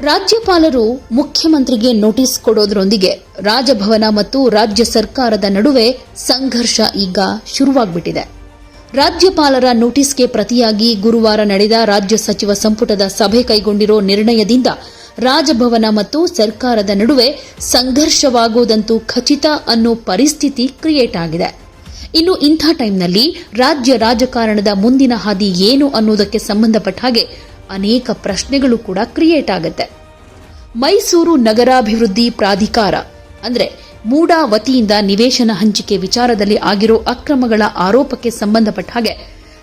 ರಾಜ್ಯಪಾಲರು ಮುಖ್ಯಮಂತ್ರಿಗೆ ನೋಟಿಸ್ ಕೊಡೋದ್ರೊಂದಿಗೆ ರಾಜಭವನ ಮತ್ತು ರಾಜ್ಯ ಸರ್ಕಾರದ ನಡುವೆ ಸಂಘರ್ಷ ಈಗ ಶುರುವಾಗ್ಬಿಟ್ಟಿದೆ. ರಾಜ್ಯಪಾಲರ ನೋಟಿಸ್ಗೆ ಪ್ರತಿಯಾಗಿ ಗುರುವಾರ ನಡೆದ ರಾಜ್ಯ ಸಚಿವ ಸಂಪುಟದ ಸಭೆ ಕೈಗೊಂಡಿರೋ ನಿರ್ಣಯದಿಂದ ರಾಜಭವನ ಮತ್ತು ಸರ್ಕಾರದ ನಡುವೆ ಸಂಘರ್ಷವಾಗುವುದಂತೂ ಖಚಿತ ಅನ್ನೋ ಪರಿಸ್ಥಿತಿ ಕ್ರಿಯೇಟ್ ಆಗಿದೆ. ಇನ್ನು ಇಂಥ ಟೈಮ್ನಲ್ಲಿ ರಾಜ್ಯ ರಾಜಕಾರಣದ ಮುಂದಿನ ಹಾದಿ ಏನು ಅನ್ನೋದಕ್ಕೆ ಸಂಬಂಧಪಟ್ಟ ಹಾಗೆ ಅನೇಕ ಪ್ರಶ್ನೆಗಳು ಕೂಡ ಕ್ರಿಯೇಟ್ ಆಗುತ್ತೆ. ಮೈಸೂರು ನಗರಾಭಿವೃದ್ಧಿ ಪ್ರಾಧಿಕಾರ ಅಂದ್ರೆ ಮೂಡಾ ವತಿಯಿಂದ ನಿವೇಶನ ಹಂಚಿಕೆ ವಿಚಾರದಲ್ಲಿ ಆಗಿರೋ ಅಕ್ರಮಗಳ ಆರೋಪಕ್ಕೆ ಸಂಬಂಧಪಟ್ಟ ಹಾಗೆ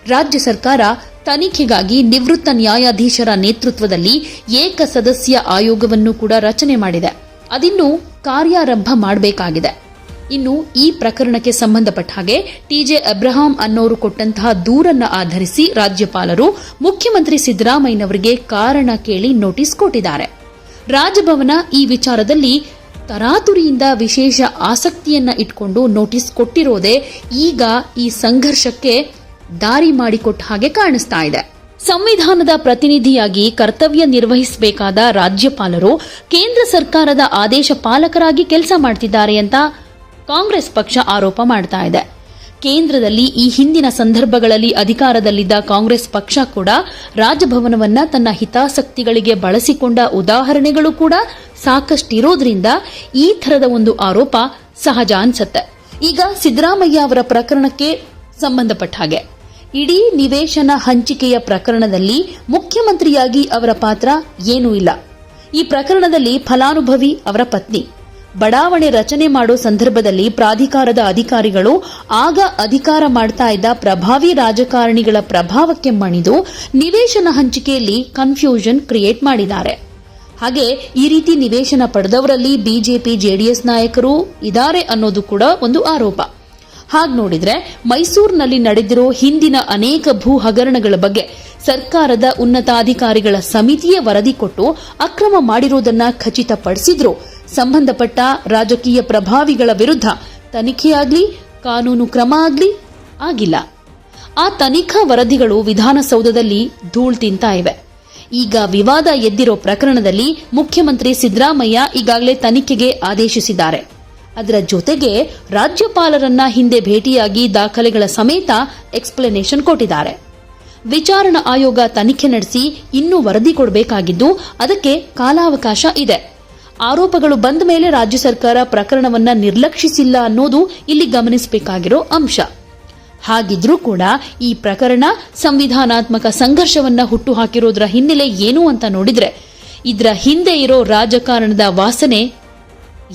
ರಾಜ್ಯ ಸರ್ಕಾರ ತನಿಖೆಗಾಗಿ ನಿವೃತ್ತ ನ್ಯಾಯಾಧೀಶರ ನೇತೃತ್ವದಲ್ಲಿ ಏಕಸದಸ್ಯ ಆಯೋಗವನ್ನು ಕೂಡ ರಚನೆ ಮಾಡಿದೆ. ಅದಿನ್ನು ಕಾರ್ಯಾರಂಭ ಮಾಡಬೇಕಾಗಿದೆ. ಇನ್ನು ಈ ಪ್ರಕರಣಕ್ಕೆ ಸಂಬಂಧಪಟ್ಟ ಹಾಗೆ ಟಿಜೆ ಅಬ್ರಹಾಂ ಅನ್ನೋರು ಕೊಟ್ಟಂತಹ ದೂರನ್ನ ಆಧರಿಸಿ ರಾಜ್ಯಪಾಲರು ಮುಖ್ಯಮಂತ್ರಿ ಸಿದ್ದರಾಮಯ್ಯನವರಿಗೆ ಕಾರಣ ಕೇಳಿ ನೋಟಿಸ್ ಕೊಟ್ಟಿದ್ದಾರೆ. ರಾಜಭವನ ಈ ವಿಚಾರದಲ್ಲಿ ತರಾತುರಿಯಿಂದ ವಿಶೇಷ ಆಸಕ್ತಿಯನ್ನ ಇಟ್ಕೊಂಡು ನೋಟಿಸ್ ಕೊಟ್ಟಿರೋದೇ ಈಗ ಈ ಸಂಘರ್ಷಕ್ಕೆ ದಾರಿ ಮಾಡಿಕೊಟ್ಟ ಹಾಗೆ ಕಾಣಿಸ್ತಾ ಇದೆ. ಸಂವಿಧಾನದ ಪ್ರತಿನಿಧಿಯಾಗಿ ಕರ್ತವ್ಯ ನಿರ್ವಹಿಸಬೇಕಾದ ರಾಜ್ಯಪಾಲರು ಕೇಂದ್ರ ಸರ್ಕಾರದ ಆದೇಶ ಪಾಲಕರಾಗಿ ಕೆಲಸ ಮಾಡ್ತಿದ್ದಾರೆ ಅಂತ ಕಾಂಗ್ರೆಸ್ ಪಕ್ಷ ಆರೋಪ ಮಾಡ್ತಾ ಇದೆ. ಕೇಂದ್ರದಲ್ಲಿ ಈ ಹಿಂದಿನ ಸಂದರ್ಭಗಳಲ್ಲಿ ಅಧಿಕಾರದಲ್ಲಿದ್ದ ಕಾಂಗ್ರೆಸ್ ಪಕ್ಷ ಕೂಡ ರಾಜಭವನವನ್ನ ತನ್ನ ಹಿತಾಸಕ್ತಿಗಳಿಗೆ ಬಳಸಿಕೊಂಡ ಉದಾಹರಣೆಗಳು ಕೂಡ ಸಾಕಷ್ಟಿರೋದ್ರಿಂದ ಈ ಥರದ ಒಂದು ಆರೋಪ ಸಹಜ ಅನ್ಸುತ್ತೆ. ಈಗ ಸಿದ್ದರಾಮಯ್ಯ ಅವರ ಪ್ರಕರಣಕ್ಕೆ ಸಂಬಂಧಪಟ್ಟ ಹಾಗೆ ಇಡೀ ನಿವೇಶನ ಹಂಚಿಕೆಯ ಪ್ರಕರಣದಲ್ಲಿ ಮುಖ್ಯಮಂತ್ರಿಯಾಗಿ ಅವರ ಪಾತ್ರ ಏನೂ ಇಲ್ಲ. ಈ ಪ್ರಕರಣದಲ್ಲಿ ಫಲಾನುಭವಿ ಅವರ ಪತ್ನಿ. ಬಡಾವಣೆ ರಚನೆ ಮಾಡೋ ಸಂದರ್ಭದಲ್ಲಿ ಪ್ರಾಧಿಕಾರದ ಅಧಿಕಾರಿಗಳು ಆಗ ಅಧಿಕಾರ ಮಾಡ್ತಾ ಇದ್ದ ಪ್ರಭಾವಿ ರಾಜಕಾರಣಿಗಳ ಪ್ರಭಾವಕ್ಕೆ ಮಣಿದು ನಿವೇಶನ ಹಂಚಿಕೆಯಲ್ಲಿ ಕನ್ಫ್ಯೂಷನ್ ಕ್ರಿಯೇಟ್ ಮಾಡಿದ್ದಾರೆ. ಹಾಗೆ ಈ ರೀತಿ ನಿವೇಶನ ಪಡೆದವರಲ್ಲಿ ಬಿಜೆಪಿ ಜೆಡಿಎಸ್ ನಾಯಕರು ಇದ್ದಾರೆ ಅನ್ನೋದು ಕೂಡ ಒಂದು ಆರೋಪ. ಹಾಗೆ ನೋಡಿದ್ರೆ ಮೈಸೂರಿನಲ್ಲಿ ನಡೆದಿರೋ ಹಿಂದಿನ ಅನೇಕ ಭೂ ಹಗರಣಗಳ ಬಗ್ಗೆ ಸರ್ಕಾರದ ಉನ್ನತಾಧಿಕಾರಿಗಳ ಸಮಿತಿಯೇ ವರದಿ ಕೊಟ್ಟು ಅಕ್ರಮ ಮಾಡಿರುವುದನ್ನ ಖಚಿತಪಡಿಸಿದ್ರು ಸಂಬಂಧಪಟ್ಟ ರಾಜಕೀಯ ಪ್ರಭಾವಿಗಳ ವಿರುದ್ಧ ತನಿಖೆಯಾಗ್ಲಿ ಕಾನೂನು ಕ್ರಮ ಆಗಿಲ್ಲ. ಆ ತನಿಖಾ ವರದಿಗಳು ವಿಧಾನಸೌಧದಲ್ಲಿ ಧೂಳ್ ತಿಂತಾ ಇವೆ. ಈಗ ವಿವಾದ ಎದ್ದಿರೋ ಪ್ರಕರಣದಲ್ಲಿ ಮುಖ್ಯಮಂತ್ರಿ ಸಿದ್ದರಾಮಯ್ಯ ಈಗಾಗಲೇ ತನಿಖೆಗೆ ಆದೇಶಿಸಿದ್ದಾರೆ. ಅದರ ಜೊತೆಗೆ ರಾಜ್ಯಪಾಲರನ್ನ ಹಿಂದೆ ಭೇಟಿಯಾಗಿ ದಾಖಲೆಗಳ ಸಮೇತ ಎಕ್ಸ್ಪ್ಲನೇಷನ್ ಕೊಟ್ಟಿದ್ದಾರೆ. ವಿಚಾರಣಾ ಆಯೋಗ ತನಿಖೆ ನಡೆಸಿ ಇನ್ನೂ ವರದಿ ಕೊಡಬೇಕಾಗಿದ್ದು ಅದಕ್ಕೆ ಕಾಲಾವಕಾಶ ಇದೆ. ಆರೋಪಗಳು ಬಂದ ಮೇಲೆ ರಾಜ್ಯ ಸರ್ಕಾರ ಪ್ರಕರಣವನ್ನ ನಿರ್ಲಕ್ಷಿಸಿಲ್ಲ ಅನ್ನೋದು ಇಲ್ಲಿ ಗಮನಿಸಬೇಕಾಗಿರೋ ಅಂಶ. ಹಾಗಿದ್ರೂ ಕೂಡ ಈ ಪ್ರಕರಣ ಸಂವಿಧಾನಾತ್ಮಕ ಸಂಘರ್ಷವನ್ನ ಹುಟ್ಟುಹಾಕಿರೋದ್ರ ಹಿನ್ನೆಲೆ ಏನು ಅಂತ ನೋಡಿದ್ರೆ ಇದರ ಹಿಂದೆ ಇರೋ ರಾಜಕಾರಣದ ವಾಸನೆ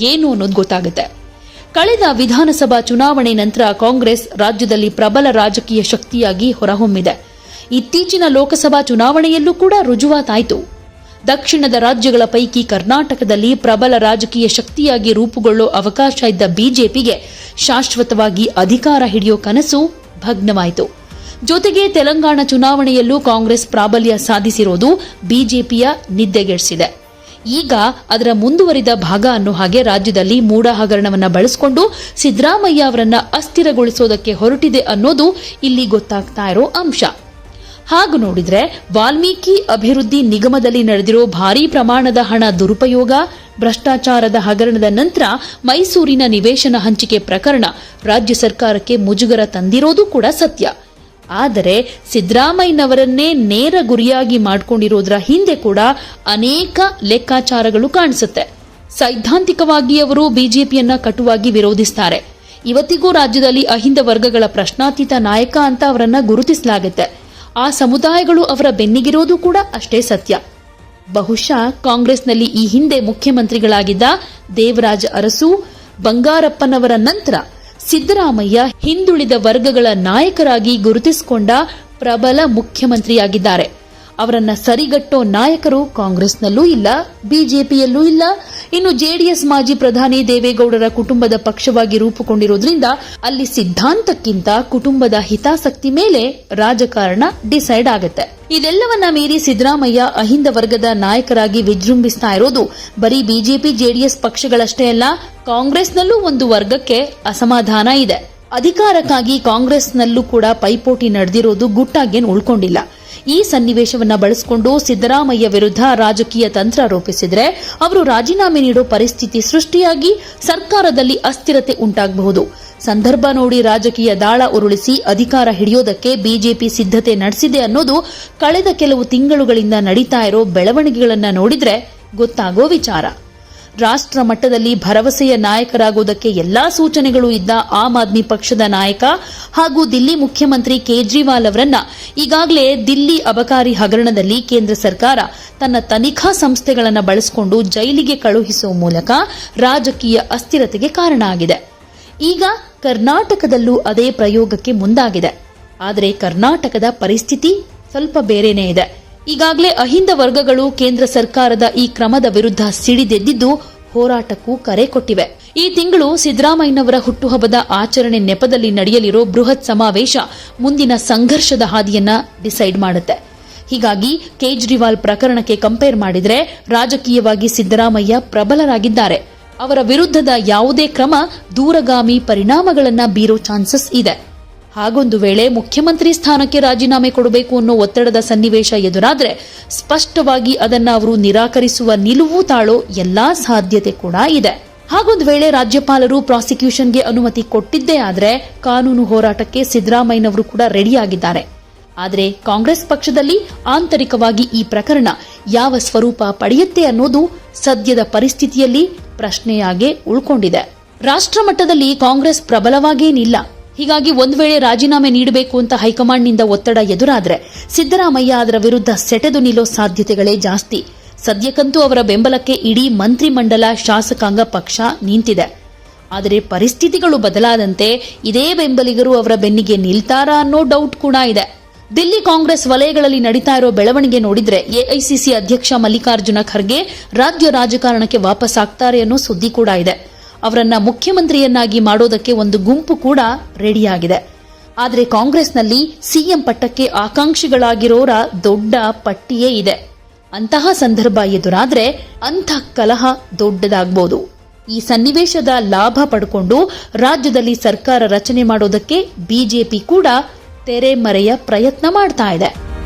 ಏನು ಅನ್ನೋದು ಗೊತ್ತಾಗುತ್ತೆ. ಕಳೆದ ವಿಧಾನಸಭಾ ಚುನಾವಣೆ ನಂತರ ಕಾಂಗ್ರೆಸ್ ರಾಜ್ಯದಲ್ಲಿ ಪ್ರಬಲ ರಾಜಕೀಯ ಶಕ್ತಿಯಾಗಿ ಹೊರಹೊಮ್ಮಿದೆ. ಇತ್ತೀಚಿನ ಲೋಕಸಭಾ ಚುನಾವಣೆಯಲ್ಲೂ ಕೂಡ ರುಜುವಾತಾಯಿತು. ದಕ್ಷಿಣದ ರಾಜ್ಯಗಳ ಪೈಕಿ ಕರ್ನಾಟಕದಲ್ಲಿ ಪ್ರಬಲ ರಾಜಕೀಯ ಶಕ್ತಿಯಾಗಿ ರೂಪುಗೊಳ್ಳೋ ಅವಕಾಶ ಇದ್ದ ಬಿಜೆಪಿಗೆ ಶಾಶ್ವತವಾಗಿ ಅಧಿಕಾರ ಹಿಡಿಯೋ ಕನಸು ಭಗ್ನವಾಯಿತು. ಜೊತೆಗೆ ತೆಲಂಗಾಣ ಚುನಾವಣೆಯಲ್ಲೂ ಕಾಂಗ್ರೆಸ್ ಪ್ರಾಬಲ್ಯ ಸಾಧಿಸಿರೋದು ಬಿಜೆಪಿಯ ನಿದ್ದೆಗೆಡಿಸಿದೆ. ಈಗ ಅದರ ಮುಂದುವರಿದ ಭಾಗ ಅನ್ನೋ ಹಾಗೆ ರಾಜ್ಯದಲ್ಲಿ ಮೂಡಾ ಹಗರಣವನ್ನ ಬಳಸಿಕೊಂಡು ಸಿದ್ದರಾಮಯ್ಯ ಅವರನ್ನ ಅಸ್ಥಿರಗೊಳಿಸೋದಕ್ಕೆ ಹೊರಟಿದೆ ಅನ್ನೋದು ಇಲ್ಲಿ ಗೊತ್ತಾಗ್ತಾ ಇರೋ ಅಂಶ. ಹಾಗೆ ನೋಡಿದ್ರೆ ವಾಲ್ಮೀಕಿ ಅಭಿವೃದ್ಧಿ ನಿಗಮದಲ್ಲಿ ನಡೆದಿರೋ ಭಾರೀ ಪ್ರಮಾಣದ ಹಣ ದುರುಪಯೋಗ, ಭ್ರಷ್ಟಾಚಾರದ ಹಗರಣದ ನಂತರ ಮೈಸೂರಿನ ನಿವೇಶನ ಹಂಚಿಕೆ ಪ್ರಕರಣ ರಾಜ್ಯ ಸರ್ಕಾರಕ್ಕೆ ಮುಜುಗರ ತಂದಿರೋದು ಕೂಡ ಸತ್ಯ. ಆದರೆ ಸಿದ್ದರಾಮಯ್ಯನವರನ್ನೇ ನೇರ ಗುರಿಯಾಗಿ ಮಾಡಿಕೊಂಡಿರೋದ್ರ ಹಿಂದೆ ಕೂಡ ಅನೇಕ ಲೆಕ್ಕಾಚಾರಗಳು ಕಾಣಿಸುತ್ತೆ. ಸೈದ್ಧಾಂತಿಕವಾಗಿ ಅವರು ಬಿಜೆಪಿಯನ್ನ ಕಟುವಾಗಿ ವಿರೋಧಿಸುತ್ತಾರೆ. ಇವತ್ತಿಗೂ ರಾಜ್ಯದಲ್ಲಿ ಅಹಿಂದ ವರ್ಗಗಳ ಪ್ರಶ್ನಾತೀತ ನಾಯಕ ಅಂತ ಅವರನ್ನ ಗುರುತಿಸಲಾಗುತ್ತೆ. ಆ ಸಮುದಾಯಗಳು ಅವರ ಬೆನ್ನಿಗಿರೋದು ಕೂಡ ಅಷ್ಟೇ ಸತ್ಯ. ಬಹುಶಃ ಕಾಂಗ್ರೆಸ್ನಲ್ಲಿ ಈ ಹಿಂದೆ ಮುಖ್ಯಮಂತ್ರಿಗಳಾಗಿದ್ದ ದೇವರಾಜ ಅರಸು, ಬಂಗಾರಪ್ಪನವರ ನಂತರ ಸಿದ್ದರಾಮಯ್ಯ ಹಿಂದುಳಿದ ವರ್ಗಗಳ ನಾಯಕರಾಗಿ ಗುರುತಿಸಿಕೊಂಡ ಪ್ರಬಲ ಮುಖ್ಯಮಂತ್ರಿಯಾಗಿದ್ದಾರೆ. ಅವರನ್ನ ಸರಿಗಟ್ಟೋ ನಾಯಕರು ಕಾಂಗ್ರೆಸ್ನಲ್ಲೂ ಇಲ್ಲ, ಬಿಜೆಪಿಯಲ್ಲೂ ಇಲ್ಲ. ಇನ್ನು ಜೆಡಿಎಸ್ ಮಾಜಿ ಪ್ರಧಾನಿ ದೇವೇಗೌಡರ ಕುಟುಂಬದ ಪಕ್ಷವಾಗಿ ರೂಪುಗೊಂಡಿರೋದ್ರಿಂದ ಅಲ್ಲಿ ಸಿದ್ಧಾಂತಕ್ಕಿಂತ ಕುಟುಂಬದ ಹಿತಾಸಕ್ತಿ ಮೇಲೆ ರಾಜಕಾರಣ ಡಿಸೈಡ್ ಆಗುತ್ತೆ. ಇದೆಲ್ಲವನ್ನ ಮೀರಿ ಸಿದ್ದರಾಮಯ್ಯ ಅಹಿಂದ ವರ್ಗದ ನಾಯಕರಾಗಿ ವಿಜೃಂಭಿಸ್ತಾ ಇರೋದು ಬರೀ ಬಿಜೆಪಿ ಜೆಡಿಎಸ್ ಪಕ್ಷಗಳಷ್ಟೇ ಅಲ್ಲ, ಕಾಂಗ್ರೆಸ್ನಲ್ಲೂ ಒಂದು ವರ್ಗಕ್ಕೆ ಅಸಮಾಧಾನ ಇದೆ. ಅಧಿಕಾರಕ್ಕಾಗಿ ಕಾಂಗ್ರೆಸ್ನಲ್ಲೂ ಕೂಡ ಪೈಪೋಟಿ ನಡೆದಿರೋದು ಗುಟ್ಟಾಗೇನು ಉಳ್ಕೊಂಡಿಲ್ಲ. ಈ ಸನ್ನಿವೇಶವನ್ನ ಬಳಸಿಕೊಂಡು ಸಿದ್ದರಾಮಯ್ಯ ವಿರುದ್ಧ ರಾಜಕೀಯ ತಂತ್ರ ರೂಪಿಸಿದರೆ ಅವರು ರಾಜೀನಾಮೆ ನೀಡೋ ಪರಿಸ್ಥಿತಿ ಸೃಷ್ಟಿಯಾಗಿ ಸರ್ಕಾರದಲ್ಲಿ ಅಸ್ಥಿರತೆ ಉಂಟಾಗಬಹುದು. ಸಂದರ್ಭ ನೋಡಿ ರಾಜಕೀಯ ದಾಳ ಉರುಳಿಸಿ ಅಧಿಕಾರ ಹಿಡಿಯೋದಕ್ಕೆ ಬಿಜೆಪಿ ಸಿದ್ಧತೆ ನಡೆಸಿದೆ ಅನ್ನೋದು ಕಳೆದ ಕೆಲವು ತಿಂಗಳುಗಳಿಂದ ನಡೀತಾ ಇರೋ ಬೆಳವಣಿಗೆಗಳನ್ನು ನೋಡಿದ್ರೆ ಗೊತ್ತಾಗೋ ವಿಚಾರ. ರಾಷ್ಟ್ರ ಮಟ್ಟದಲ್ಲಿ ಭರವಸೆಯ ನಾಯಕರಾಗುವುದಕ್ಕೆ ಎಲ್ಲಾ ಸೂಚನೆಗಳು ಇದ್ದ ಆಮ್ ಆದ್ಮಿ ಪಕ್ಷದ ನಾಯಕ ಹಾಗೂ ದಿಲ್ಲಿ ಮುಖ್ಯಮಂತ್ರಿ ಕೇಜ್ರಿವಾಲ್ ಅವರನ್ನ ಈಗಾಗಲೇ ದಿಲ್ಲಿ ಅಬಕಾರಿ ಹಗರಣದಲ್ಲಿ ಕೇಂದ್ರ ಸರ್ಕಾರ ತನ್ನ ತನಿಖಾ ಸಂಸ್ಥೆಗಳನ್ನು ಬಳಸಿಕೊಂಡು ಜೈಲಿಗೆ ಕಳುಹಿಸುವ ಮೂಲಕ ರಾಜಕೀಯ ಅಸ್ಥಿರತೆಗೆ ಕಾರಣ ಆಗಿದೆ. ಈಗ ಕರ್ನಾಟಕದಲ್ಲೂ ಅದೇ ಪ್ರಯೋಗಕ್ಕೆ ಮುಂದಾಗಿದೆ. ಆದರೆ ಕರ್ನಾಟಕದ ಪರಿಸ್ಥಿತಿ ಸ್ವಲ್ಪ ಬೇರೆನೇ ಇದೆ. ಈಗಾಗಲೇ ಅಹಿಂದ ವರ್ಗಗಳು ಕೇಂದ್ರ ಸರ್ಕಾರದ ಈ ಕ್ರಮದ ವಿರುದ್ಧ ಸಿಡಿದೆದ್ದಿದ್ದು ಹೋರಾಟಕ್ಕೂ ಕರೆ ಕೊಟ್ಟಿವೆ. ಈ ತಿಂಗಳು ಸಿದ್ದರಾಮಯ್ಯನವರ ಹುಟ್ಟುಹಬ್ಬದ ಆಚರಣೆ ನೆಪದಲ್ಲಿ ನಡೆಯಲಿರೋ ಬೃಹತ್ ಸಮಾವೇಶ ಮುಂದಿನ ಸಂಘರ್ಷದ ಹಾದಿಯನ್ನ ಡಿಸೈಡ್ ಮಾಡುತ್ತೆ. ಹೀಗಾಗಿ ಕೇಜ್ರಿವಾಲ್ ಪ್ರಕರಣಕ್ಕೆ ಕಂಪೇರ್ ಮಾಡಿದರೆ ರಾಜಕೀಯವಾಗಿ ಸಿದ್ದರಾಮಯ್ಯ ಪ್ರಬಲರಾಗಿದ್ದಾರೆ. ಅವರ ವಿರುದ್ಧದ ಯಾವುದೇ ಕ್ರಮ ದೂರಗಾಮಿ ಪರಿಣಾಮಗಳನ್ನು ಬೀರೋ ಚಾನ್ಸಸ್ ಇದೆ. ಹಾಗೊಂದು ವೇಳೆ ಮುಖ್ಯಮಂತ್ರಿ ಸ್ಥಾನಕ್ಕೆ ರಾಜೀನಾಮೆ ಕೊಡಬೇಕು ಅನ್ನೋ ಒತ್ತಡದ ಸನ್ನಿವೇಶ ಎದುರಾದ್ರೆ ಸ್ಪಷ್ಟವಾಗಿ ಅದನ್ನ ಅವರು ನಿರಾಕರಿಸುವ ನಿಲುವು ತಾಳೋ ಎಲ್ಲಾ ಸಾಧ್ಯತೆ ಕೂಡ ಇದೆ. ಹಾಗೊಂದು ವೇಳೆ ರಾಜ್ಯಪಾಲರು ಪ್ರಾಸಿಕ್ಯೂಷನ್ಗೆ ಅನುಮತಿ ಕೊಟ್ಟಿದ್ದೇ ಆದ್ರೆ ಕಾನೂನು ಹೋರಾಟಕ್ಕೆ ಸಿದ್ದರಾಮಯ್ಯನವರು ಕೂಡ ರೆಡಿಯಾಗಿದ್ದಾರೆ. ಆದರೆ ಕಾಂಗ್ರೆಸ್ ಪಕ್ಷದಲ್ಲಿ ಆಂತರಿಕವಾಗಿ ಈ ಪ್ರಕರಣ ಯಾವ ಸ್ವರೂಪ ಪಡೆಯುತ್ತೆ ಅನ್ನೋದು ಸದ್ಯದ ಪರಿಸ್ಥಿತಿಯಲ್ಲಿ ಪ್ರಶ್ನೆಯಾಗೇ ಉಳ್ಕೊಂಡಿದೆ. ರಾಷ್ಟ್ರ ಮಟ್ಟದಲ್ಲಿ ಕಾಂಗ್ರೆಸ್ ಪ್ರಬಲವಾಗೇನಿಲ್ಲ. ಹೀಗಾಗಿ ಒಂದು ವೇಳೆ ರಾಜೀನಾಮೆ ನೀಡಬೇಕು ಅಂತ ಹೈಕಮಾಂಡ್ನಿಂದ ಒತ್ತಡ ಎದುರಾದ್ರೆ ಸಿದ್ದರಾಮಯ್ಯ ಅದರ ವಿರುದ್ಧ ಸೆಟೆದು ನಿಲ್ಲೋ ಸಾಧ್ಯತೆಗಳೇ ಜಾಸ್ತಿ. ಸದ್ಯಕ್ಕಂತೂ ಅವರ ಬೆಂಬಲಕ್ಕೆ ಇಡೀ ಮಂತ್ರಿಮಂಡಲ ಶಾಸಕಾಂಗ ಪಕ್ಷ ನಿಂತಿದೆ. ಆದರೆ ಪರಿಸ್ಥಿತಿಗಳು ಬದಲಾದಂತೆ ಇದೇ ಬೆಂಬಲಿಗರು ಅವರ ಬೆನ್ನಿಗೆ ನಿಲ್ತಾರಾ ಅನ್ನೋ ಡೌಟ್ ಕೂಡ ಇದೆ. ದಿಲ್ಲಿ ಕಾಂಗ್ರೆಸ್ ವಲಯಗಳಲ್ಲಿ ನಡೀತಾ ಇರೋ ಬೆಳವಣಿಗೆ ನೋಡಿದ್ರೆ ಎಐಸಿಸಿ ಅಧ್ಯಕ್ಷ ಮಲ್ಲಿಕಾರ್ಜುನ ಖರ್ಗೆ ರಾಜ್ಯ ರಾಜಕಾರಣಕ್ಕೆ ವಾಪಸ್ ಆಗ್ತಾರೆ ಅನ್ನೋ ಸುದ್ದಿ ಕೂಡ ಇದೆ. ಅವರನ್ನ ಮುಖ್ಯಮಂತ್ರಿಯನ್ನಾಗಿ ಮಾಡೋದಕ್ಕೆ ಒಂದು ಗುಂಪು ಕೂಡ ರೆಡಿಯಾಗಿದೆ. ಆದರೆ ಕಾಂಗ್ರೆಸ್ನಲ್ಲಿ ಸಿಎಂ ಪಟ್ಟಕ್ಕೆ ಆಕಾಂಕ್ಷಿಗಳಾಗಿರೋರ ದೊಡ್ಡ ಪಟ್ಟಿಯೇ ಇದೆ. ಅಂತಹ ಸಂದರ್ಭ ಎದುರಾದ್ರೆ ಅಂಥ ಕಲಹ ದೊಡ್ಡದಾಗಬಹುದು. ಈ ಸನ್ನಿವೇಶದ ಲಾಭ ಪಡ್ಕೊಂಡು ರಾಜ್ಯದಲ್ಲಿ ಸರ್ಕಾರ ರಚನೆ ಮಾಡೋದಕ್ಕೆ ಬಿಜೆಪಿ ಕೂಡ ತೆರೆಮರೆಯ ಪ್ರಯತ್ನ ಮಾಡ್ತಾ ಇದೆ.